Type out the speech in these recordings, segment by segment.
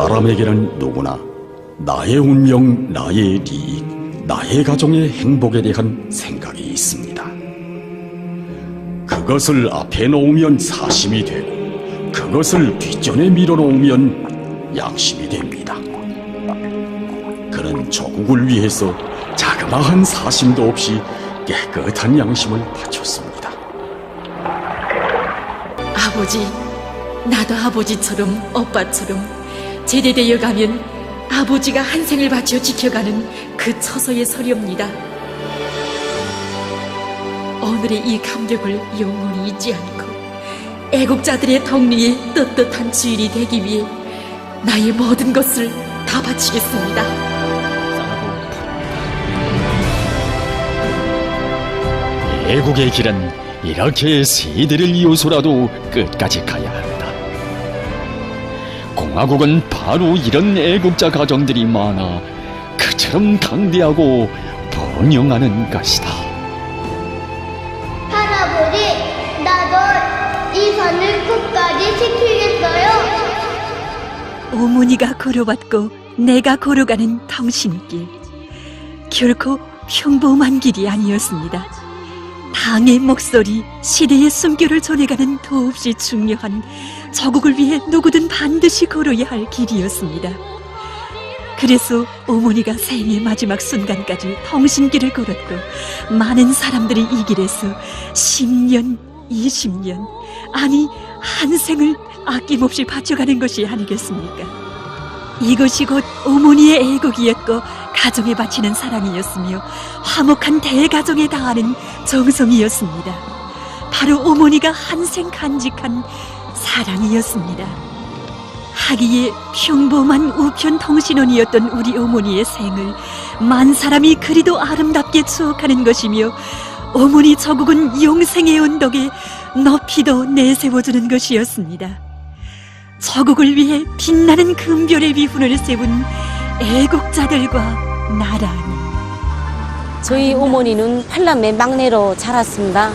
사람에게는 누구나 나의 운명, 나의利益, 나의 가정의 행복에 대한 생각이 있습니다. 그것을 앞에 놓으면 사심이 되고 그것을 뒷전에 밀어놓으면 양심이 됩니다. 그는 조국을 위해서 자그마한 사심도 없이 깨끗한 양심을 바쳤습니다. 아버지, 나도 아버지처럼 오빠처럼 제대되어 가면 아버지가 한 생을 바쳐 지켜가는 그 처소에 서렵니다. 오늘의 이 감격을 영원히 잊지 않고 애국자들의 덕리에 떳떳한 주인이 되기 위해 나의 모든 것을 다 바치겠습니다. 애국의 길은 이렇게 세대를 이어서라도 끝까지 가야 한다. 공화국은 바로 이런 애국자 가정들이 많아 그처럼 강대하고 번영하는 것이다. 할아버지, 나도 이 산을 끝까지 지키겠어요. 어머니가 걸어왔고 내가 걸어가는 당신길, 결코 평범한 길이 아니었습니다. 당의 목소리, 시대의 숨결을 전해가는 더없이 중요한 조국을 위해 누구든 반드시 걸어야 할 길이었습니다. 그래서 어머니가 생의 마지막 순간까지 통신길을 걸었고 많은 사람들이 이 길에서 10년, 20년, 아니 한 생을 아낌없이 바쳐가는 것이 아니겠습니까? 이것이 곧 어머니의 애국이었고 가정에 바치는 사랑이었으며 화목한 대가정에 다하는 정성이었습니다. 바로 어머니가 한생 간직한 사랑이었습니다. 하기에 평범한 우편 통신원이었던 우리 어머니의 생을 만 사람이 그리도 아름답게 추억하는 것이며 어머니 조국은 영생의 언덕에 높이도 내세워주는 것이었습니다. 조국을 위해 빛나는 금별의 위훈을 세운 애국자들과 나라니. 저희 어머니는 팔남의 막내로 자랐습니다.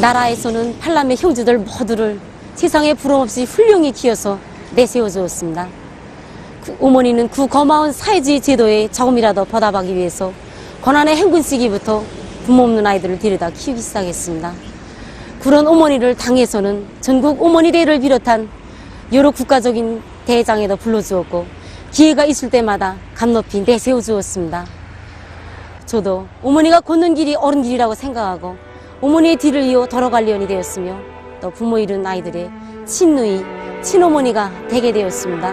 나라에서는 팔남의 형제들 모두를 세상에 부러움없이 훌륭히 키워서 내세워주었습니다. 어머니는 그 고마운 사회주의 제도에 조금이라도 보답하기 위해서 고난의 행군 시기부터 부모 없는 아이들을 데려다 키우기 시작했습니다. 그런 어머니를 당에서는 전국 어머니대회를 비롯한 여러 국가적인 대회장에도 불러주었고 기회가 있을 때마다 감높이 내세워주었습니다. 저도 어머니가 걷는 길이 옳은 길이라고 생각하고 어머니의 뒤를 이어 돌아가려니 되었으며 또 부모 잃은 아이들의 친누이, 친어머니가 되게 되었습니다.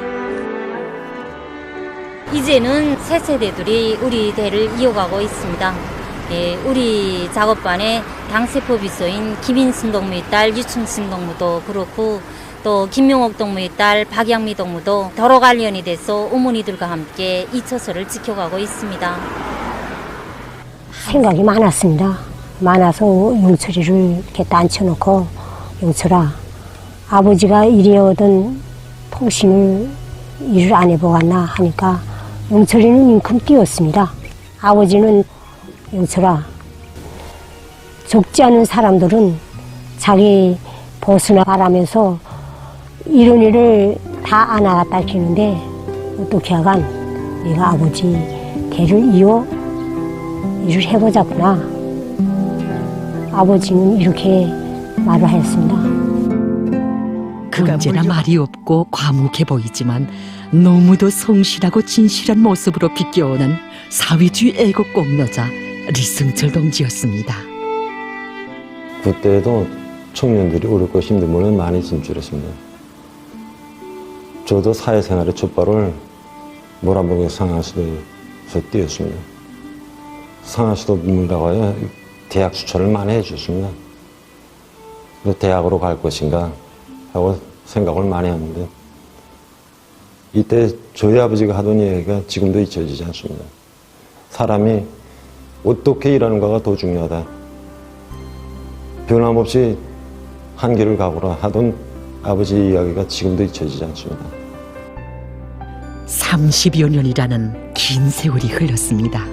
이제는 새 세대들이 우리 대를 이어가고 있습니다. 우리 작업반에 당세포 비서인 김인순 동무의 딸 유충신 동무도 그렇고 또 김명옥 동무의 딸 박양미 동무도 돌아가련이 돼서 어머니들과 함께 이 처소를 지켜가고 있습니다. 생각이 많았습니다. 많아서 영철이를 이렇게 앉혀놓고 영철아, 아버지가 이리오던 통신을 일을 안 해보았나 하니까 영철이는 인큼 뛰었습니다. 아버지는 영철아, 적지 않은 사람들은 자기 벗어나 가라면서 이런 일을 다 안 하겠다 했는데 어떻게 하간 내가 아버지 대를 이어 일을 해보자꾸나. 아버지는 이렇게 말을 하였습니다. 언제나 말이 없고 과묵해 보이지만 너무도 성실하고 진실한 모습으로 비껴오는 사회주의 애국 공로자 리승철 동지였습니다. 그때도 청년들이 어렵고 힘든 분을 많이 진출했습니다. 저도 사회생활의 촛발을 모란봉의 상하수도에서 뛰었습니다. 상하수도 물다가야 대학 추천을 많이 해주셨습니다. 대학으로 갈 것인가 하고 생각을 많이 하는데 이때 저희 아버지가 하던 얘기가 지금도 잊혀지지 않습니다. 사람이 어떻게 일하는가가 더 중요하다. 변함없이 한 길을 가거라 하던 아버지 이야기가 지금도 잊혀지지 않습니다. 30여 년이라는 긴 세월이 흘렀습니다.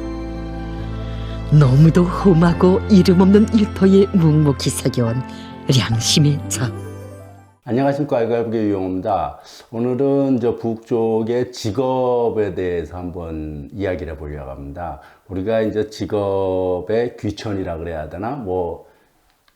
너무도 험하고 이름 없는 일터에 묵묵히 새겨온 양심의 적. 안녕하십니까. 알갈부의 유영호입니다. 오늘은 저 북쪽의 직업에 대해서 한번 이야기를 해보려고 합니다. 우리가 이제 직업의 귀천이라 그래야 되나? 뭐,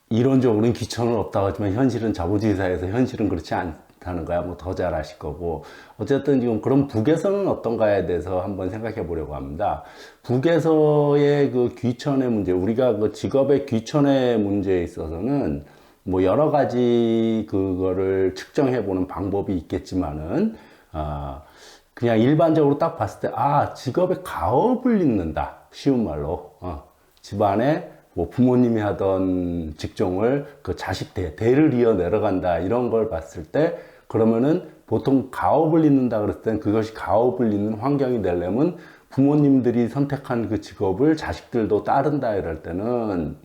이론적으로는 귀천은 없다고 하지만 현실은 자본주의 사회에서 현실은 그렇지 않다는 거야. 뭐 더 잘 아실 거고. 어쨌든 지금 그럼 북에서는 어떤가에 대해서 한번 생각해 보려고 합니다. 북에서의 그 귀천의 문제, 우리가 그 직업의 귀천의 문제에 있어서는 뭐 여러 가지 그거를 측정해 보는 방법이 있겠지만은 그냥 일반적으로 딱 봤을 때 직업에 가업을 잇는다, 쉬운 말로 집안에 뭐 부모님이 하던 직종을 그 자식 대를 이어 내려간다, 이런 걸 봤을 때 그러면은 보통 가업을 잇는다 그랬을 땐 그것이 가업을 잇는 환경이 되려면 부모님들이 선택한 그 직업을 자식들도 따른다 이럴 때는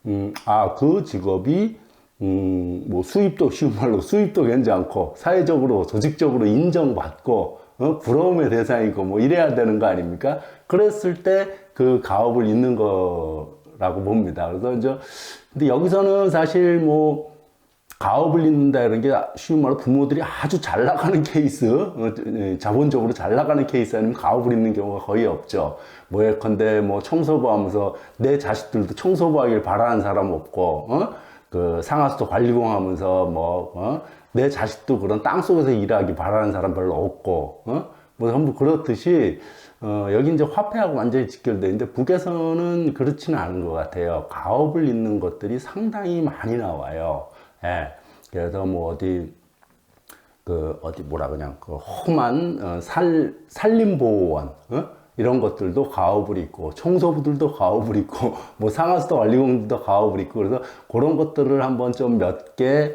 그 직업이 뭐 수입도, 쉬운 말로 수입도 괜찮고 사회적으로 조직적으로 인정받고 부러움의 대상이고 뭐 이래야 되는 거 아닙니까? 그랬을 때 그 가업을 잇는 거라고 봅니다. 그래서 이제 근데 여기서는 사실 뭐 가업을 잇는다 이런 게 쉬운 말로 부모들이 아주 잘 나가는 케이스, 자본적으로 잘 나가는 케이스 아니면 가업을 잇는 경우가 거의 없죠. 뭐 예컨대 뭐 청소부 하면서 내 자식들도 청소부 하길 바라는 사람 없고, 그 상하수도 관리공 하면서 내 자식도 그런 땅속에서 일하기 바라는 사람 별로 없고, 뭐 전부 그렇듯이 여기 이제 화폐하고 완전히 직결되어 있는데 북에서는 그렇지는 않은 것 같아요. 가업을 잇는 것들이 상당히 많이 나와요. 예. 그래서 뭐 그 험한 산림보호원, 이런 것들도 가업을 잇고, 청소부들도 가업을 잇고, 뭐 상하수도 관리공들도 가업을 잇고, 그래서 그런 것들을 한번 좀 몇 개,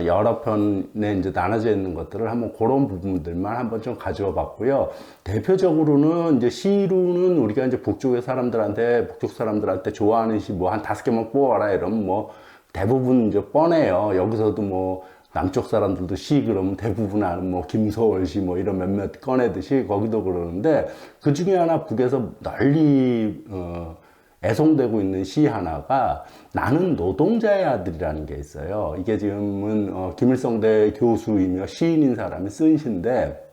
여러 편에 이제 나눠져 있는 것들을 한번 그런 부분들만 한번 좀 가져와 봤고요. 대표적으로는 이제 시루는 우리가 이제 북쪽 사람들한테 좋아하는 시 뭐 한 5개만 뽑아라 이러면 뭐 대부분 이제 뻔해요. 여기서도 뭐 남쪽 사람들도 시 그러면 대부분 아는 뭐 김소월 시 뭐 이런 몇몇 꺼내듯이 거기도 그러는데, 그 중에 하나 북에서 널리 애송되고 있는 시 하나가 나는 노동자의 아들이라는 게 있어요. 이게 지금은 김일성대 교수이며 시인인 사람이 쓴 시인데,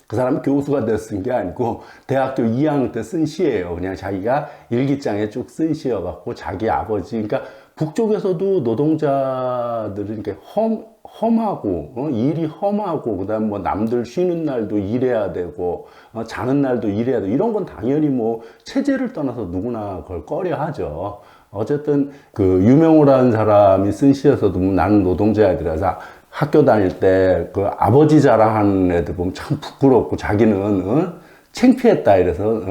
그 사람이 교수가 돼서 쓴 게 아니고 대학교 2학년 때 쓴 시예요. 그냥 자기가 일기장에 쭉 쓴 시여갖고 자기 아버지, 그러니까 북쪽에서도 노동자들은 이렇게 험하고, 일이 험하고, 그 다음 뭐 남들 쉬는 날도 일해야 되고, 자는 날도 일해야 되고, 이런 건 당연히 뭐 체제를 떠나서 누구나 그걸 꺼려 하죠. 어쨌든 그 유명호라는 사람이 쓴 시에서도 나는 노동자애들이라서 학교 다닐 때 그 아버지 자랑하는 애들 보면 참 부끄럽고 자기는 창피했다 이래서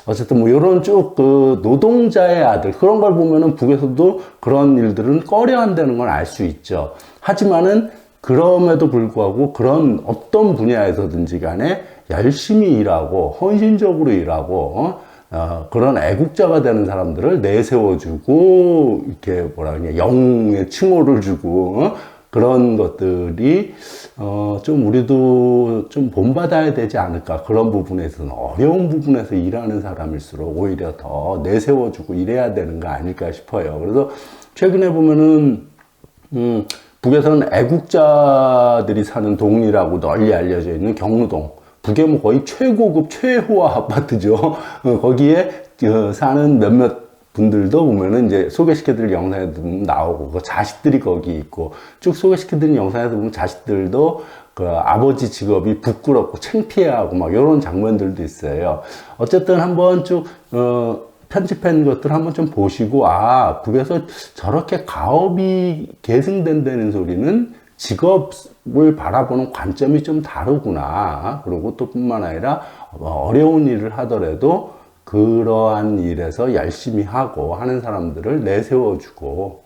어쨌든 뭐 이런 쭉 그 노동자의 아들, 그런 걸 보면은 북에서도 그런 일들은 꺼려 한다는 걸 알 수 있죠. 하지만은 그럼에도 불구하고 그런 어떤 분야에서든지 간에 열심히 일하고 헌신적으로 일하고 그런 애국자가 되는 사람들을 내세워주고 이렇게 뭐라 그러냐, 영웅의 칭호를 주고 그런 것들이 좀 우리도 좀 본받아야 되지 않을까. 그런 부분에서는 어려운 부분에서 일하는 사람일수록 오히려 더 내세워주고 이래야 되는 거 아닐까 싶어요. 그래서 최근에 보면은 북에서는 애국자들이 사는 동이라고 널리 알려져 있는 경루동, 북의 뭐 거의 최고급 최호화 아파트죠. 거기에 사는 몇몇 분들도 보면은 이제 소개시켜드릴 영상에도 나오고, 그 자식들이 거기 있고, 쭉 소개시켜드린 영상에서 보면 자식들도 그 아버지 직업이 부끄럽고 창피해하고 막 이런 장면들도 있어요. 어쨌든 한번 쭉 편집한 것들 한번 좀 보시고, 북에서 저렇게 가업이 계승된다는 소리는 직업을 바라보는 관점이 좀 다르구나. 그리고 또 뿐만 아니라 어려운 일을 하더라도 그러한 일에서 열심히 하고 하는 사람들을 내세워주고,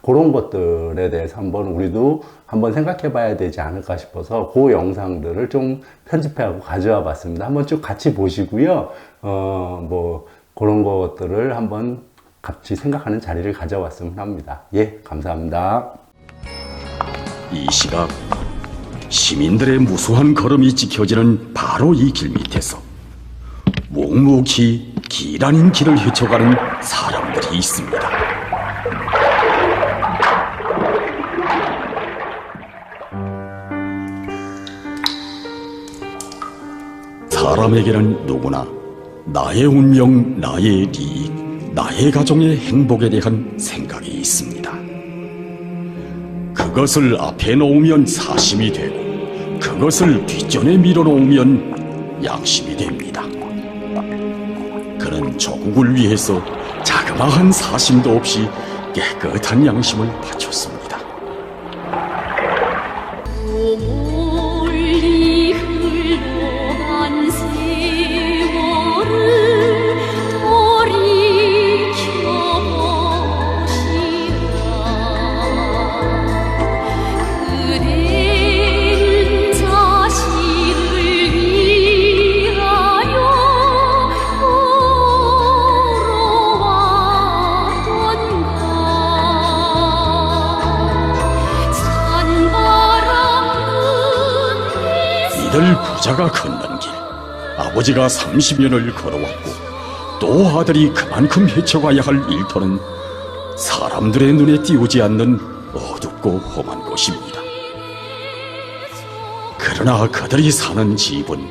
그런 것들에 대해서 한번 우리도 한번 생각해 봐야 되지 않을까 싶어서 그 영상들을 좀 편집해갖고 가져와 봤습니다. 한번 쭉 같이 보시고요. 뭐 그런 것들을 한번 같이 생각하는 자리를 가져왔으면 합니다. 감사합니다. 이 시각 시민들의 무수한 걸음이 지켜지는 바로 이 길 밑에서 묵묵히 길 아닌 길을 헤쳐가는 사람들이 있습니다. 사람에게는 누구나 나의 운명, 나의利益, 나의 가정의 행복에 대한 생각이 있습니다. 그것을 앞에 놓으면 사심이 되고 그것을 뒷전에 밀어놓으면 양심이 됩니다. 그는 조국을 위해서 자그마한 사심도 없이 깨끗한 양심을 바쳤습니다. 멀리 흘러간 세월을 돌이켜보시라. 그대는 자신을 위하여 이들 부자가 걷는 길, 아버지가 30년을 걸어왔고 또 아들이 그만큼 헤쳐가야 할 일터는 사람들의 눈에 띄우지 않는 어둡고 험한 곳입니다. 그러나 그들이 사는 집은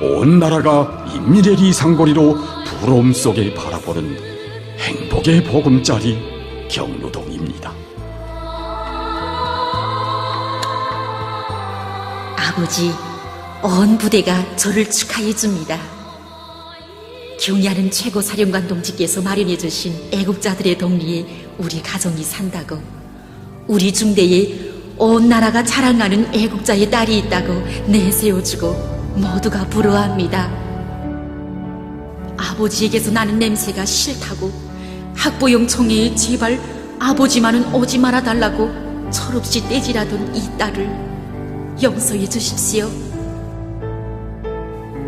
온 나라가 인민의 리상거리로 부러움 속에 바라보는 행복의 보금자리 경로동입니다. 아버지, 온 부대가 저를 축하해 줍니다. 경의하는 최고사령관 동지께서 마련해 주신 애국자들의 덕리에 우리 가정이 산다고, 우리 중대에 온 나라가 자랑하는 애국자의 딸이 있다고 내세워주고 모두가 부러워합니다. 아버지에게서 나는 냄새가 싫다고 학부용 총회에 제발 아버지만은 오지 말아달라고 철없이 떼질하던 이 딸을 용서해 주십시오.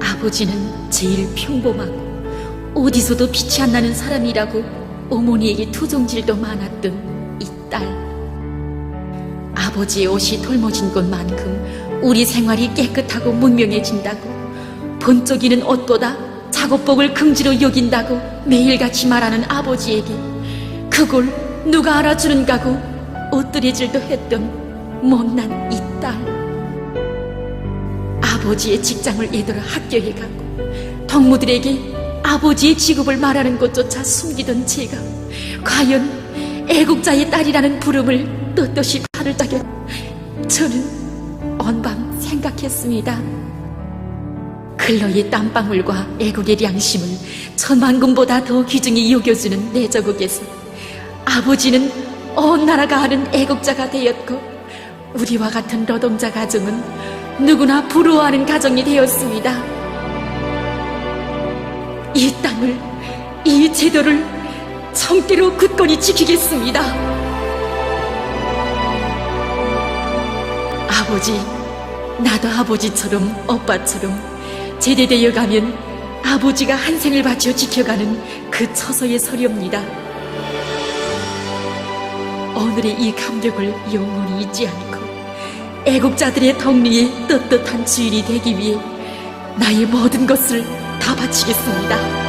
아버지는 제일 평범하고 어디서도 빛이 안 나는 사람이라고 어머니에게 투정질도 많았던 이 딸. 아버지의 옷이 돌머진 것만큼 우리 생활이 깨끗하고 문명해진다고, 번쩍이는 옷보다 작업복을 긍지로 여긴다고 매일같이 말하는 아버지에게 그걸 누가 알아주는가고 엎드려질도 했던 못난 이 딸. 아버지의 직장을 애들어 학교에 가고 동무들에게 아버지의 직업을 말하는 것조차 숨기던 제가 과연 애국자의 딸이라는 부름을 떳떳이 발을 따겨 저는 온밤 생각했습니다. 근로의 땀방울과 애국의 양심을 천만금보다 더 귀중히 여겨주는 내 저국에서 아버지는 온 나라가 아는 애국자가 되었고, 우리와 같은 노동자 가정은 누구나 부러워하는 가정이 되었습니다. 이 땅을, 이 제도를 성대로 굳건히 지키겠습니다. 아버지, 나도 아버지처럼 오빠처럼 제대되어 가면 아버지가 한 생을 바쳐 지켜가는 그 처소에 서렵니다. 오늘의 이 감격을 영원히 잊지 않고 애국자들의 덕리에 떳떳한 주인이 되기 위해 나의 모든 것을 다 바치겠습니다.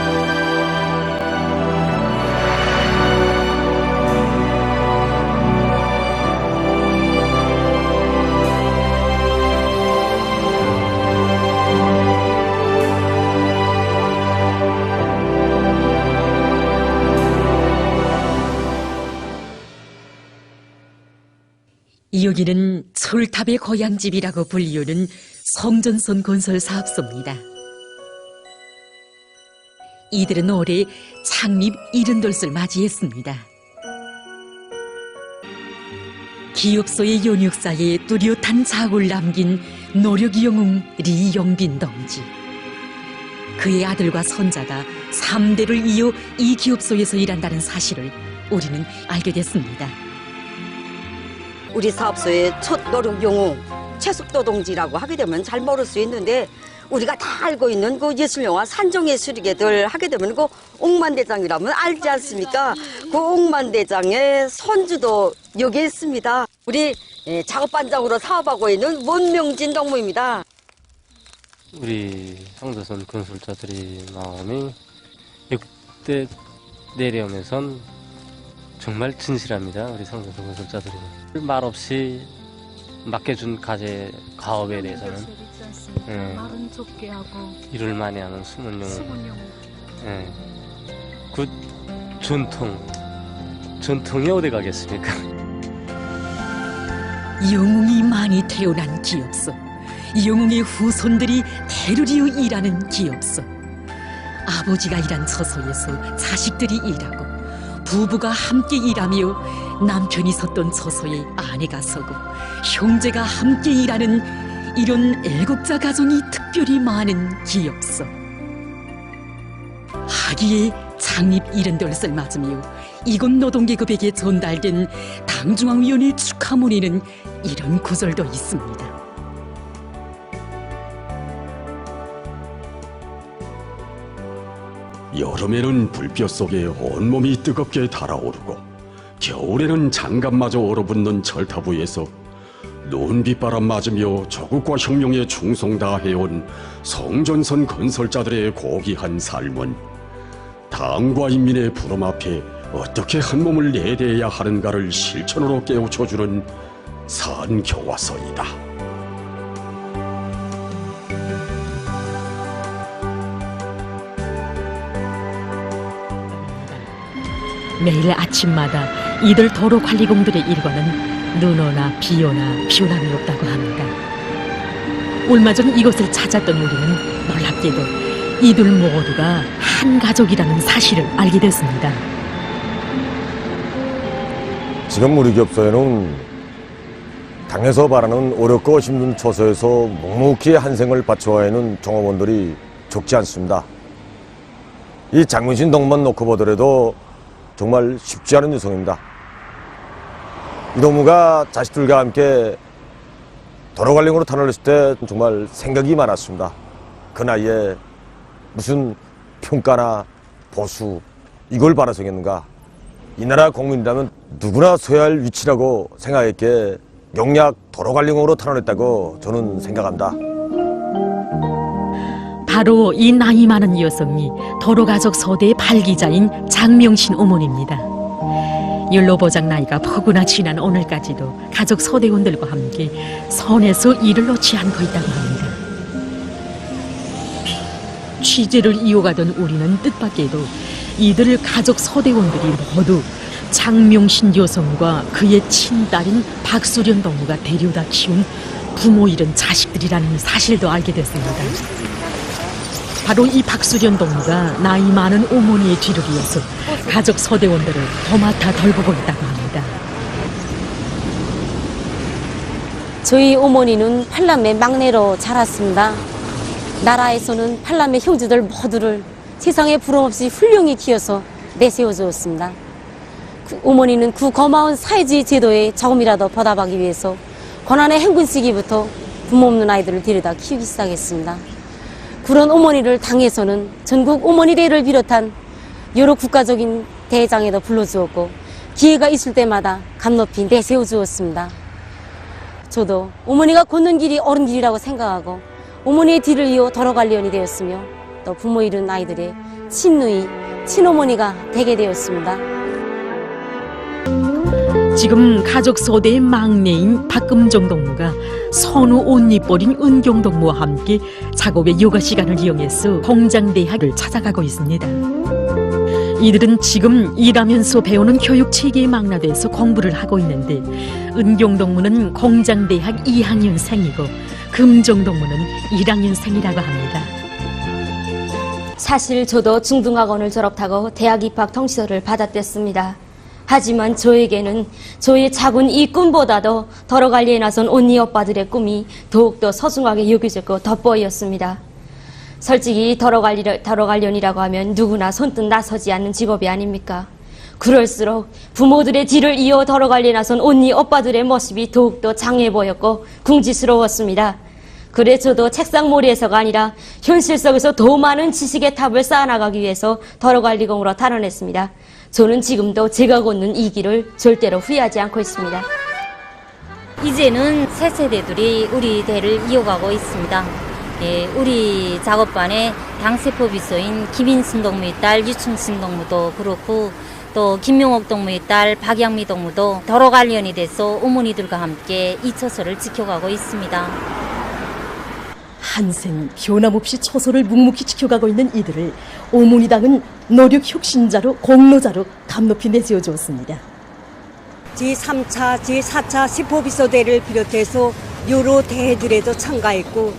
여기는 솔탑의 고향집이라고 불리우는 성전선 건설 사업소입니다. 이들은 올해 창립 70돌을 맞이했습니다. 기업소의 연역사에 뚜렷한 자국을 남긴 노력 영웅 리용빈 동지. 그의 아들과 손자가 3대를 이어 이 기업소에서 일한다는 사실을 우리는 알게 됐습니다. 우리 사업소의 첫 노력 영웅 최숙도 동지라고 하게 되면 잘 모를 수 있는데, 우리가 다 알고 있는 그 예술영화 산정예술이게들 하게 되면 그 옥만대장이라면 알지 않습니까? 그 옥만대장의 손주도 여기에 있습니다. 우리 작업반장으로 사업하고 있는 원명진 동무입니다. 우리 상도선 건설자들이 마음이 역대 내려오면선 정말 진실합니다. 우리 상도선 건설자들이 말없이 맡겨준 가업에 대해서는 말은 좁게 하고 일을 많이 하는 숨은 영웅. 예. 그 전통이 어디 가겠습니까? 영웅이 많이 태어난 기업소, 영웅의 후손들이 대를 이어 일하는 기업소. 아버지가 일한 처소에서 자식들이 일하고, 부부가 함께 일하며 남편이 섰던 처소에 아내가 서고, 형제가 함께 일하는 이런 애국자 가정이 특별히 많은 기업소. 하기에 창립 70돌을 맞으며 이곳 노동계급에게 전달된 당중앙위원회 축하문에는 이런 구절도 있습니다. 여름에는 불볕 속에 온몸이 뜨겁게 달아오르고 겨울에는 장갑마저 얼어붙는 철탑 위에서 눈빗바람 맞으며 조국과 혁명에 충성 다해온 성전선 건설자들의 고귀한 삶은 당과 인민의 부름 앞에 어떻게 한 몸을 내대해야 하는가를 실천으로 깨우쳐주는 산교화서이다. 매일 아침마다 이들 도로관리공들의 일과는 눈 오나 비 오나 변함이 없다고 합니다. 얼마 전 이곳을 찾았던 우리는 놀랍게도 이들 모두가 한 가족이라는 사실을 알게 됐습니다. 지금 우리 기업소에는 당에서 바라는 어렵고 힘든 처소에서 묵묵히 한 생을 바쳐와 있는 종업원들이 적지 않습니다. 이 장문신 동만 놓고 보더라도 정말 쉽지 않은 여성입니다. 이 동무가 자식들과 함께 도로관리공으로 탄원했을 때 정말 생각이 많았습니다. 그 나이에 무슨 평가나 보수 이걸 바라서겠는가. 이 나라 국민이라면 누구나 서야 할 위치라고 생각했기에 영약 도로관리공으로 탄원했다고 저는 생각합니다. 바로 이 나이 많은 여성이 도로가족 소대의 발기자인 장명신 어머니입니다. 연로보장 나이가 포구나 지난 오늘까지도 가족 소대원들과 함께 선에서 일을 놓지 않고 있다고 합니다. 취재를 이어가던 우리는 뜻밖에도 이들 가족 소대원들이 모두 장명신 여성과 그의 친딸인 박수련 동무가 데려다 키운 부모 잃은 자식들이라는 사실도 알게 됐습니다. 바로 이 박수련 동무가 나이 많은 어머니의 뒤를 이어서 가족 소대원들을 도맡아 돌보고 있다고 합니다. 저희 어머니는 팔남매 막내로 자랐습니다. 나라에서는 팔남매 형제들 모두를 세상에 부러움없이 훌륭히 키워서 내세워 주었습니다. 어머니는 그 고마운 사회주의 제도에 조금이라도 보답하기 위해서 고난의 행군 시기부터 부모 없는 아이들을 데려다 키우기 시작했습니다. 그런 어머니를 당에서는 전국 어머니 대회를 비롯한 여러 국가적인 대회장에도 불러주었고 기회가 있을 때마다 감높이 내세워 주었습니다. 저도 어머니가 걷는 길이 옳은 길이라고 생각하고 어머니의 뒤를 이어 도로관리원이 되었으며 또 부모 잃은 아이들의 친누이, 친어머니가 되게 되었습니다. 지금 가족 소대의 막내인 박금정 동무가 선우 옷잎버린 은경 동무와 함께 작업의 여가 시간을 이용해서 공장대학을 찾아가고 있습니다. 이들은 지금 일하면서 배우는 교육 체계에 망라돼서 공부를 하고 있는데 은경 동무는 공장대학 2학년생이고 금정 동무는 1학년생이라고 합니다. 사실 저도 중등학원을 졸업하고 대학 입학 통지서를 받았댔습니다. 하지만 저에게는 저의 작은 이 꿈보다도 도로관리에 나선 언니 오빠들의 꿈이 더욱더 소중하게 여겨졌고 돋보였습니다. 솔직히 도로관리원이라고 하면 누구나 손뜻 나서지 않는 직업이 아닙니까? 그럴수록 부모들의 뒤를 이어 도로관리에 나선 언니 오빠들의 모습이 더욱더 장해 보였고 궁지스러웠습니다. 그래 저도 책상머리에서가 아니라 현실 속에서 더 많은 지식의 탑을 쌓아나가기 위해서 도로관리공으로 탄원했습니다. 저는 지금도 제가 걷는 이 길을 절대로 후회하지 않고 있습니다. 이제는 새 세대들이 우리 대를 이어가고 있습니다. 우리 작업반에 당세포 비서인 김인순 동무의 딸 유충신 동무도 그렇고 또 김명옥 동무의 딸 박양미 동무도 도로 관련이 돼서 어머니들과 함께 이 처소를 지켜가고 있습니다. 한생 변함없이 처소를 묵묵히 지켜가고 있는 이들을 오모니당은 노력 혁신자로 공로자로 감높이 내세워 주었습니다. 제3차, 제4차 세포비서대를 비롯해서 여러 대회들에도 참가했고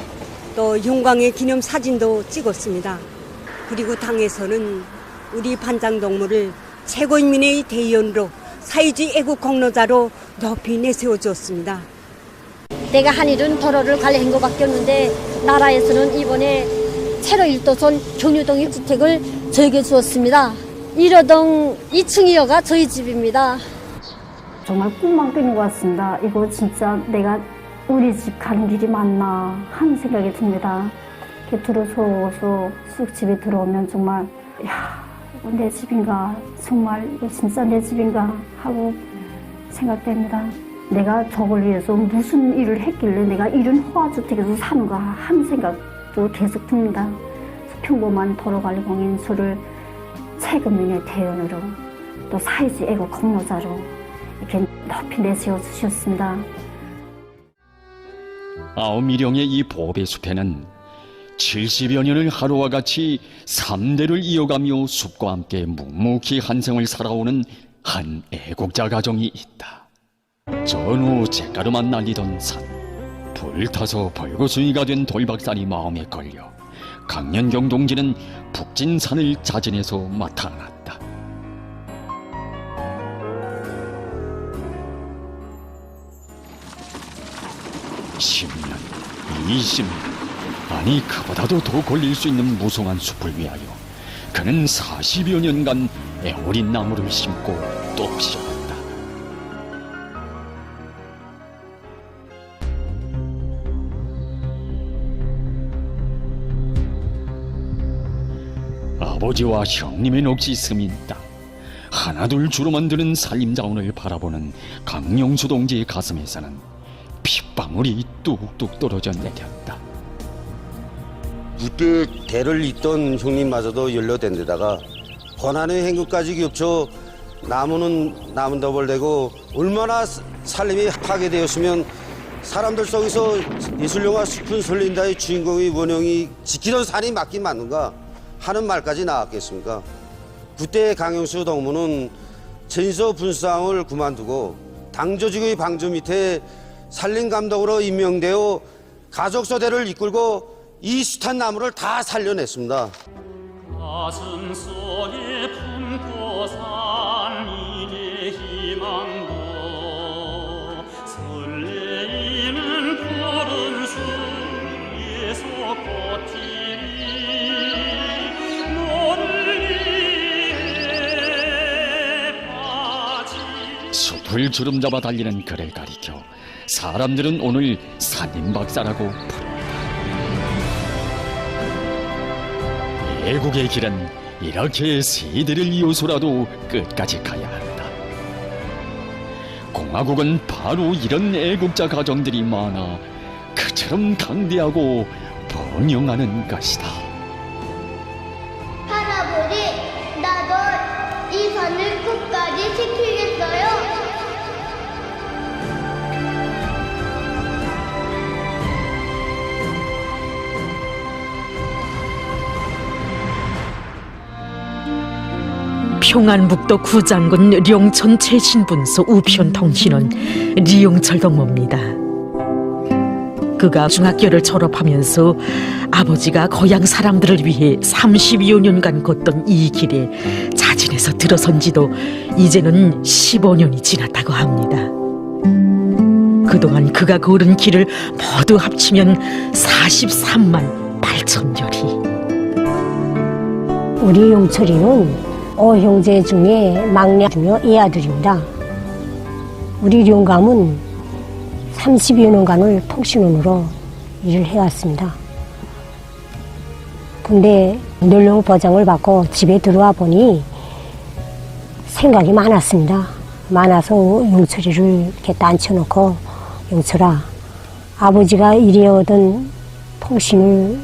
또 영광의 기념 사진도 찍었습니다. 그리고 당에서는 우리 반장동무를 최고인민의 대의원으로 사회주의 애국 공로자로 높이 내세워 주었습니다. 내가 한 일은 도로를 관리한 것밖에 없는데 나라에서는 이번에 새로 1도선 경유동의 주택을 저에게 주었습니다. 1호동 2층이어가 저희 집입니다. 정말 꿈만 꾼 것 같습니다. 이거 진짜 내가 우리 집 가는 길이 맞나 하는 생각이 듭니다. 이렇게 들어서서 쑥 집에 들어오면 정말 야, 이거 내 집인가, 정말 이거 진짜 내 집인가 하고 생각됩니다. 내가 저걸 위해서 무슨 일을 했길래 내가 이런 호화주택에서 사는가 하는 생각도 계속 듭니다. 평범한 도로관리공인 저를 최고인민의 대의원으로 또 사회주의 애국 공로자로 이렇게 높이 내세워 주셨습니다. 아홉미령의 이 보배 숲에는 70여 년을 하루와 같이 3대를 이어가며 숲과 함께 묵묵히 한 생을 살아오는 한 애국자 가정이 있다. 전후 잿가루만 날리던 산, 불타서 벌거숭이가 된 돌박산이 마음에 걸려 강연경 동지는 북진산을 자진해서 나타났다. 10년, 20년, 아니 그보다도 더 걸릴 수 있는 무성한 숲을 위하여 그는 40여 년간 애어린 나무를 심고 또 심었다. 아버지와 형님의 넋이 스민 땅, 하나둘 주로 만드는 살림자원을 바라보는 강영수 동지의 가슴에서는 핏방울이 뚝뚝 떨어져 내렸다. 그때 대를 잇던 형님마저도 연료된 데다가 권한의 행급까지 겹쳐 나무는 나무 더벌되고 얼마나 살림이 파괴되었으면 사람들 속에서 예술영화 숲은 설린다의 주인공의 원형이 지키던 산이 맞긴 맞는가 하는 말까지 나왔겠습니까? 그때 강영수 동무는 전서 분수상을 그만두고 당조직의 방조 밑에 산림감독으로 임명되어 가족소대를 이끌고 이 숱한 나무를 다 살려냈습니다. 가슴 속에 품고 산 미래 희망도 설레이는 푸른 숲 위에서 꽃이 너를 위해 빠진 숲을 주름잡아 달리는 그를 가리켜 사람들은 오늘 산림박사라고 부른다. 애국의 길은 이렇게 세대를 이어서라도 끝까지 가야 한다. 공화국은 바로 이런 애국자 가정들이 많아 그처럼 강대하고 번영하는 것이다. 할아버지, 나도 이 산을 끝까지 지키겠어요. 평안북도 구장군 령천 최신분소 우편통신원 리용철 동무입니다. 그가 중학교를 졸업하면서 아버지가 고향 사람들을 위해 30여 년간 걷던 이 길에 자진해서 들어선 지도 이제는 15년이 지났다고 합니다. 그동안 그가 걸은 길을 모두 합치면 43만 8천 여리. 우리 용철이는 5형제 중에 막내 중에 이 아들입니다. 우리 용감은 30여 년간을 통신원으로 일을 해왔습니다. 근데 연령 보장을 받고 집에 들어와 보니 생각이 많았습니다. 많아서 용철이를 이렇게 앉혀놓고 용철아, 아버지가 일해오던 통신을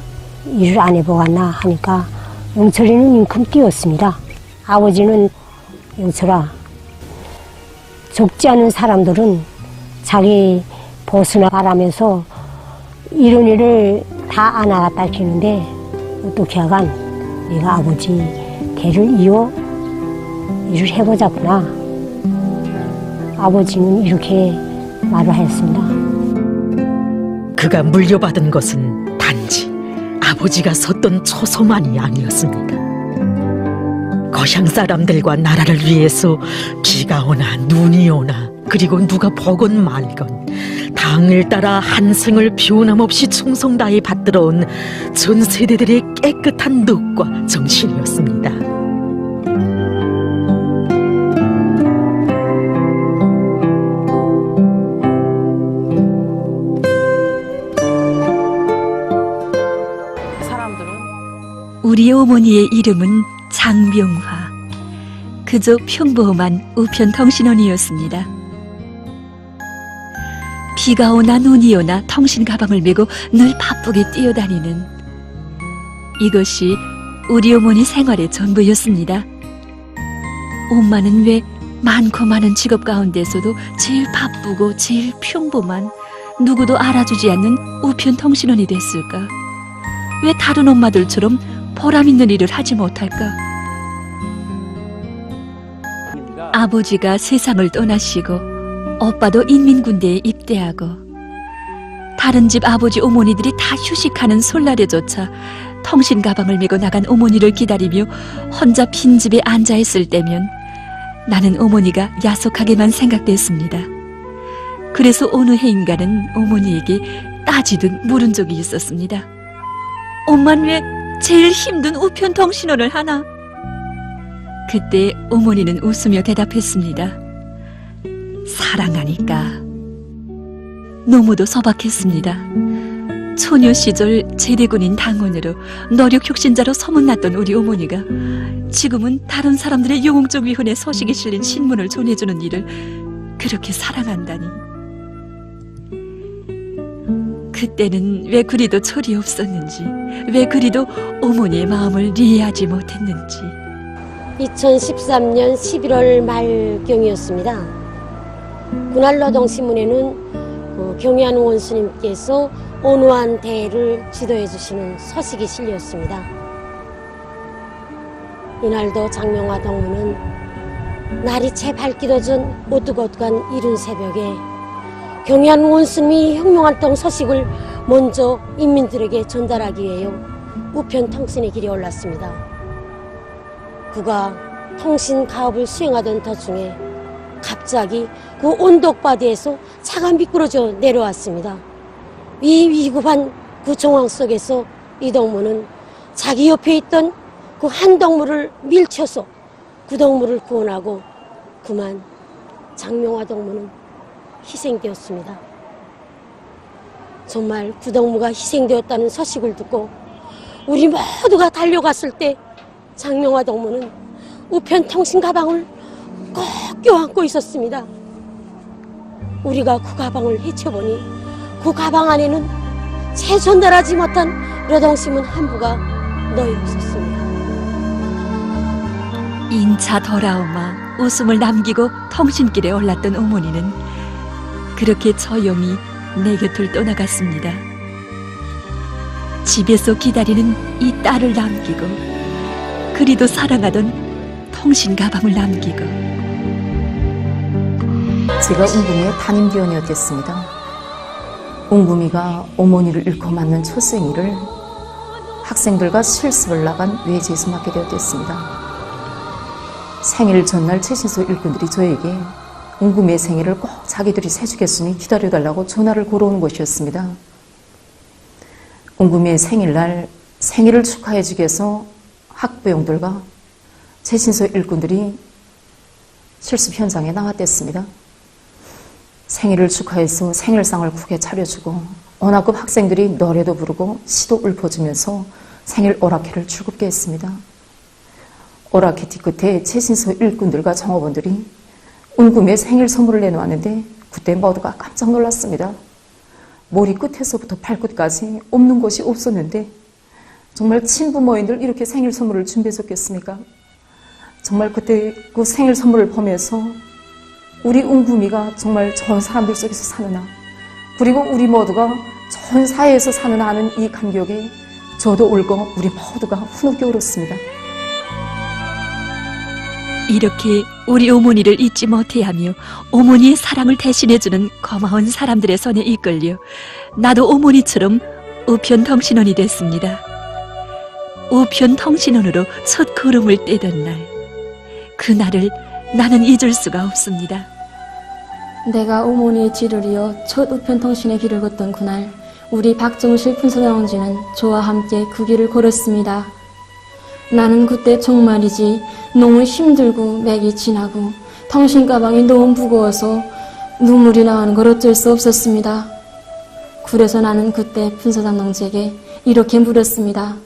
일을 안 해보았나 하니까 용철이는 인큼 뛰었습니다. 아버지는 영철아, 죽지 않은 사람들은 자기 벗으나 바라면서 이런 일을 다 안 하겠다 했는데 어떻게 하간 네가 아버지 대를 이어 일을 해보자구나. 아버지는 이렇게 말을 하였습니다. 그가 물려받은 것은 단지 아버지가 섰던 초소만이 아니었습니다. 거향 사람들과 나라를 위해서 비가 오나 눈이 오나 그리고 누가 보건 말건 당을 따라 한 생을 변함없이 충성 다해 받들어온 전 세대들의 깨끗한 덕과 정신이었습니다. 우리 어머니의 이름은 장병화. 그저 평범한 우편 통신원이었습니다. 비가 오나 눈이 오나 통신 가방을 메고 늘 바쁘게 뛰어다니는, 이것이 우리 어머니 생활의 전부였습니다. 엄마는 왜 많고 많은 직업 가운데서도 제일 바쁘고 제일 평범한, 누구도 알아주지 않는 우편 통신원이 됐을까? 왜 다른 엄마들처럼 보람 있는 일을 하지 못할까? 아버지가 세상을 떠나시고 오빠도 인민군대에 입대하고 다른 집 아버지 어머니들이 다 휴식하는 설날에조차 통신 가방을 메고 나간 어머니를 기다리며 혼자 빈집에 앉아있을 때면 나는 어머니가 야속하게만 생각됐습니다. 그래서 어느 해인가는 어머니에게 따지듯 물은 적이 있었습니다. 엄만 왜 제일 힘든 우편 통신원을 하나? 그때 어머니는 웃으며 대답했습니다. 사랑하니까. 너무도 소박했습니다. 소녀 시절 제대군인 당원으로 노력혁신자로 소문났던 우리 어머니가 지금은 다른 사람들의 영웅적 위훈의 소식이 실린 신문을 전해주는 일을 그렇게 사랑한다니. 그때는 왜 그리도 철이 없었는지, 왜 그리도 어머니의 마음을 이해하지 못했는지. 2013년 11월 말경이었습니다. 군활노동신문에는 경의한 원수님께서 온화한 대를 지도해 주시는 소식이 실렸습니다. 이날도 장명화 동무는 날이 채 밝기도 전 어둑어둑한 이른 새벽에 경의한 원수님이 혁명활동 소식을 먼저 인민들에게 전달하기 위해 우편 통신의 길에 올랐습니다. 그가 통신 가업을 수행하던 도중에 갑자기 그 온독바디에서 차가 미끄러져 내려왔습니다. 이 위급한 그 정황 속에서 이 동무는 자기 옆에 있던 그 한 동무를 밀쳐서 그 동무를 구원하고 그만 장명화 동무는 희생되었습니다. 정말 그 동무가 희생되었다는 소식을 듣고 우리 모두가 달려갔을 때 장명화 동무는 우편 통신 가방을 꼭 껴안고 있었습니다. 우리가 그 가방을 헤쳐보니 그 가방 안에는 채 전달하지 못한 노동신문 한 부가 놓여 있었습니다. 인차 돌아오마 웃음을 남기고 통신길에 올랐던 어머니는 그렇게 조용히 내 곁을 떠나갔습니다. 집에서 기다리는 이 딸을 남기고 그리도 사랑하던 통신 가방을 남기고. 제가 웅금이의 담임위원이었겠습니다. 웅금이가 어머니를 잃고 맞는 초생일을 학생들과 실습을 나간 외지에서 맞게 되었습니다. 생일 전날 최신소 일꾼들이 저에게 웅금이의 생일을 꼭 자기들이 세주겠으니 기다려달라고 전화를 걸어오는 것이었습니다. 웅금이의 생일날 생일을 축하해주기 위해서 학부형들과 최신소 일꾼들이 실습 현장에 나왔댔습니다. 생일을 축하해서 생일상을 국에 차려주고 언하급 학생들이 노래도 부르고 시도 읊어주면서 생일 오라케를 즐겁게 했습니다. 오라케 뒤끝에 최신소 일꾼들과 정업원들이 웅금이의 생일 선물을 내놓았는데 그때 모두가 깜짝 놀랐습니다. 머리 끝에서부터 발끝까지 없는 것이 없었는데 정말 친부모인들 이렇게 생일 선물을 준비했었겠습니까? 정말 그때 그 생일 선물을 보면서 우리 웅구미가 정말 좋은 사람들 속에서 사느나, 그리고 우리 모두가 좋은 사회에서 사느나 하는 이 감격에 저도 울고 우리 모두가 후늦게 울었습니다. 이렇게 우리 어머니를 잊지 못해하며 어머니의 사랑을 대신해주는 고마운 사람들의 손에 이끌려 나도 어머니처럼 우편통신원이 됐습니다. 우편통신원으로 첫 걸음을 떼던 날, 그날을 나는 잊을 수가 없습니다. 내가 어머니의 뒤를 이어 첫 우편통신의 길을 걷던 그날, 우리 박정실 분서장지는 저와 함께 그 길을 걸었습니다. 나는 그때 정말이지 너무 힘들고 맥이 지나고 통신 가방이 너무 무거워서 눈물이 나오는 걸 어쩔 수 없었습니다. 그래서 나는 그때 분서장 동지에게 이렇게 물었습니다.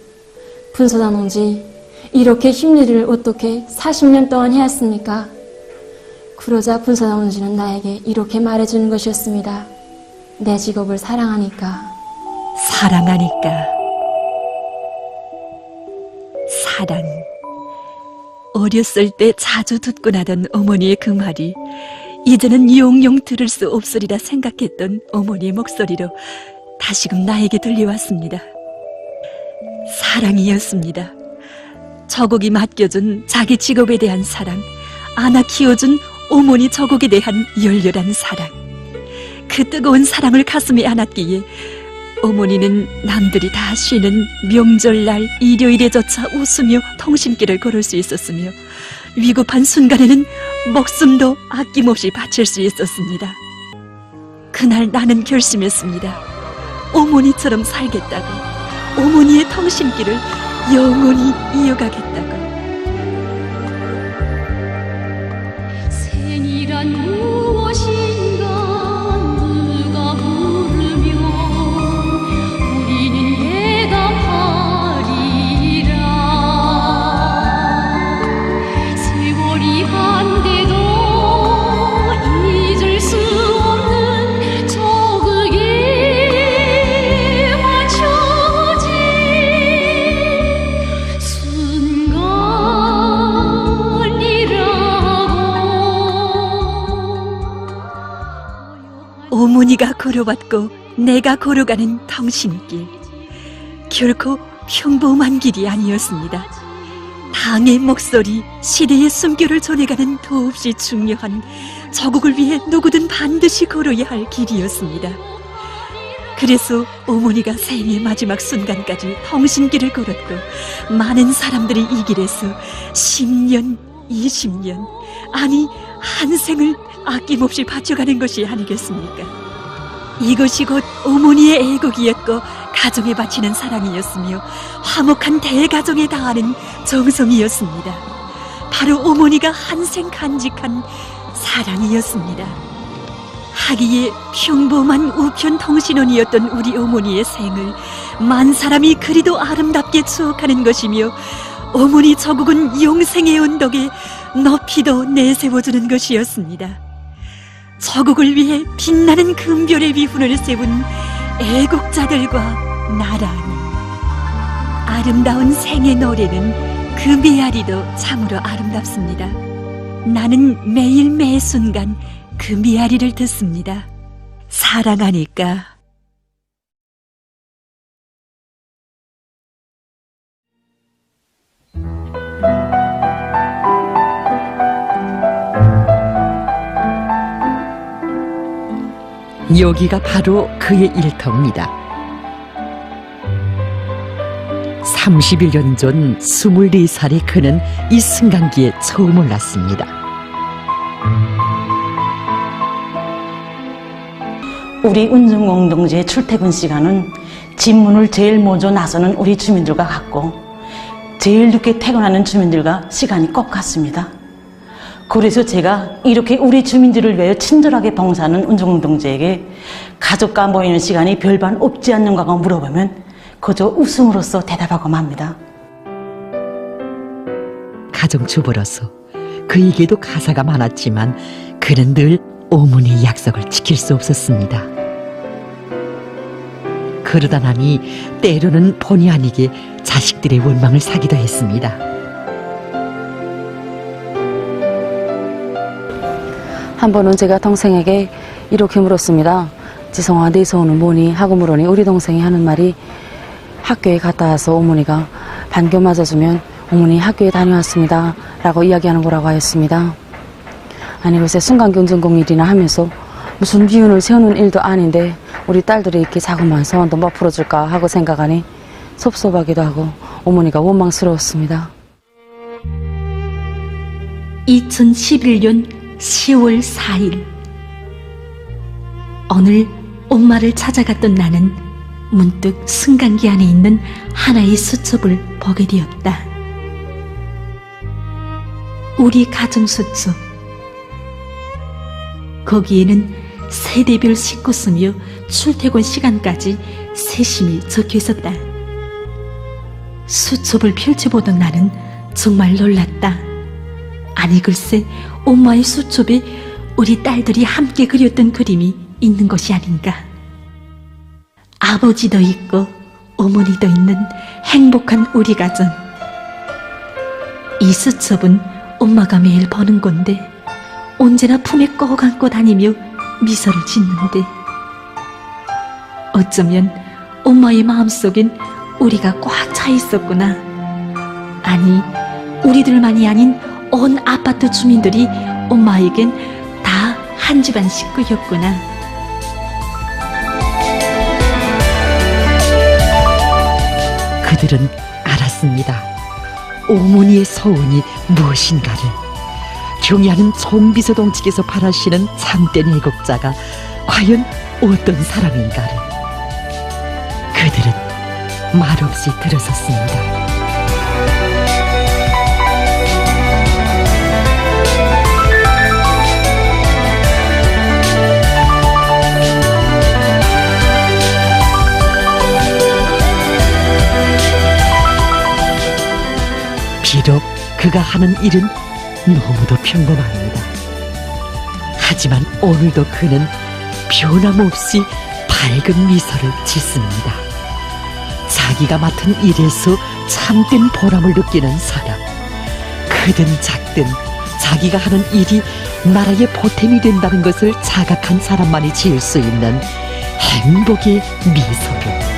분서장 동지, 이렇게 힘일을 어떻게 40년 동안 해왔습니까? 그러자 분서장 동지는 나에게 이렇게 말해주는 것이었습니다. 내 직업을 사랑하니까. 사랑하니까. 사랑. 어렸을 때 자주 듣고 나던 어머니의 그 말이 이제는 영영 들을 수 없으리라 생각했던 어머니의 목소리로 다시금 나에게 들려왔습니다. 사랑이었습니다. 저곡이 맡겨준 자기 직업에 대한 사랑, 안아 키워준 어머니 저곡에 대한 열렬한 사랑. 그 뜨거운 사랑을 가슴에 안았기에 어머니는 남들이 다 쉬는 명절날 일요일에조차 웃으며 통신길을 걸을 수 있었으며 위급한 순간에는 목숨도 아낌없이 바칠 수 있었습니다. 그날 나는 결심했습니다. 어머니처럼 살겠다고, 어머니의 통신길을 영원히 이어가겠다고. 생이란 무엇인가 누가 부르며 우리는 예감하리라. 세월이 한데도 잊을 수 없는 저극에 맞춰진 어머니가 걸어왔고 내가 걸어가는 통신길. 결코 평범한 길이 아니었습니다. 당의 목소리, 시대의 숨결을 전해가는 더없이 중요한 저국을 위해 누구든 반드시 걸어야 할 길이었습니다. 그래서 어머니가 생의 마지막 순간까지 통신길을 걸었고 많은 사람들이 이 길에서 10년, 20년, 아니 한 생을 아낌없이 바쳐가는 것이 아니겠습니까? 이것이 곧 어머니의 애국이었고 가정에 바치는 사랑이었으며 화목한 대가정에 다하는 정성이었습니다. 바로 어머니가 한생 간직한 사랑이었습니다. 하기에 평범한 우편통신원이었던 우리 어머니의 생을 만 사람이 그리도 아름답게 추억하는 것이며 어머니 저국은 영생의 언덕에 높이도 내세워주는 것이었습니다. 저국을 위해 빛나는 금별의 위훈을 세운 애국자들과 나라니, 아름다운 생의 노래는 그 메아리도 참으로 아름답습니다. 나는 매일 매 순간 그 메아리를 듣습니다. 사랑하니까. 여기가 바로 그의 일터입니다. 31년 전 24살의 그는 이 승강기에 처음 올랐습니다. 우리 운정공 동지의 출퇴근 시간은 집문을 제일 먼저 나서는 우리 주민들과 같고 제일 늦게 퇴근하는 주민들과 시간이 꼭 같습니다. 그래서 제가 이렇게 우리 주민들을 위해 친절하게 봉사하는 운정공 동지에게 가족과 모이는 시간이 별반 없지 않는가고 물어보면 그저 웃음으로써 대답하고 맙니다. 가정주부로서 그에게도 가사가 많았지만 그는 늘 어머니의 약속을 지킬 수 없었습니다. 그러다 나니 때로는 본의 아니게 자식들의 원망을 사기도 했습니다. 한 번은 제가 동생에게 이렇게 물었습니다. 지성아, 네 소원은 뭐니? 하고 물으니 우리 동생이 하는 말이 학교에 갔다 와서 어머니가 반겨 맞아주면 어머니 학교에 다녀왔습니다 라고 이야기하는 거라고 하였습니다. 아니 글쎄 순간경전공일이나 하면서 무슨 미운을 세우는 일도 아닌데 우리 딸들이 이렇게 자그마한 소원도 못 풀어줄까 하고 생각하니 섭섭하기도 하고 어머니가 원망스러웠습니다. 2011년 10월 4일 오늘 엄마를 찾아갔던 나는 문득 승강기 안에 있는 하나의 수첩을 보게 되었다. 우리 가정 수첩. 거기에는 세대별 식구 수며 출퇴근 시간까지 세심히 적혀 있었다. 수첩을 펼쳐보던 나는 정말 놀랐다. 아니 글쎄 엄마의 수첩에 우리 딸들이 함께 그렸던 그림이 있는 것이 아닌가. 아버지도 있고 어머니도 있는 행복한 우리 가정. 이 수첩은 엄마가 매일 보는 건데 언제나 품에 꼭 안고 다니며 미소를 짓는데 어쩌면 엄마의 마음속엔 우리가 꽉 차 있었구나. 아니 우리들만이 아닌 온 아파트 주민들이 엄마에겐 다 한 집안 식구였구나. 그들은 알았습니다. 어머니의 소원이 무엇인가를. 경애하는 총비서동직에서 바라시는 참된 애국자가 과연 어떤 사람인가를. 그들은 말없이 들어섰습니다. 비록 그가 하는 일은 너무도 평범합니다. 하지만 오늘도 그는 변함없이 밝은 미소를 짓습니다. 자기가 맡은 일에서 참된 보람을 느끼는 사람. 크든 작든 자기가 하는 일이 나라의 보탬이 된다는 것을 자각한 사람만이 지을 수 있는 행복의 미소를.